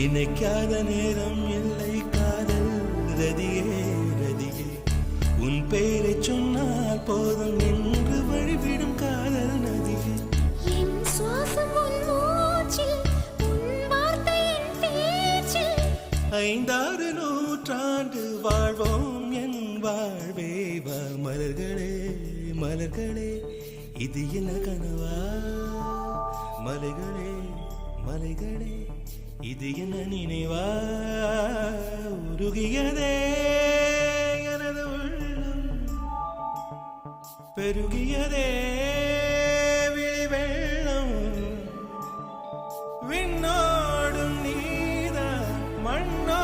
நினைக்காத நேரம் இல்லை காதல் ரதியே ரதியே உன் பெயரை சொன்னால் போதும் என்று வழிவிடும் காதல் நதியே என் சுவாசம் உன் மூச்சில் உன் வார்த்தையின் பேச்சில் 5-6 நூற்றாண்டு வாழ்வோம் என் வாழ்வே வா மலர்களே மலர்களே இது என்ன கனவா மலைகளே மலைகளே இது என்ன நினைவா உருகியதே எனது உள்ளம் பெருகியதே விழி வெள்ளம் விண்ணோடும் நீதான் மண்ணோ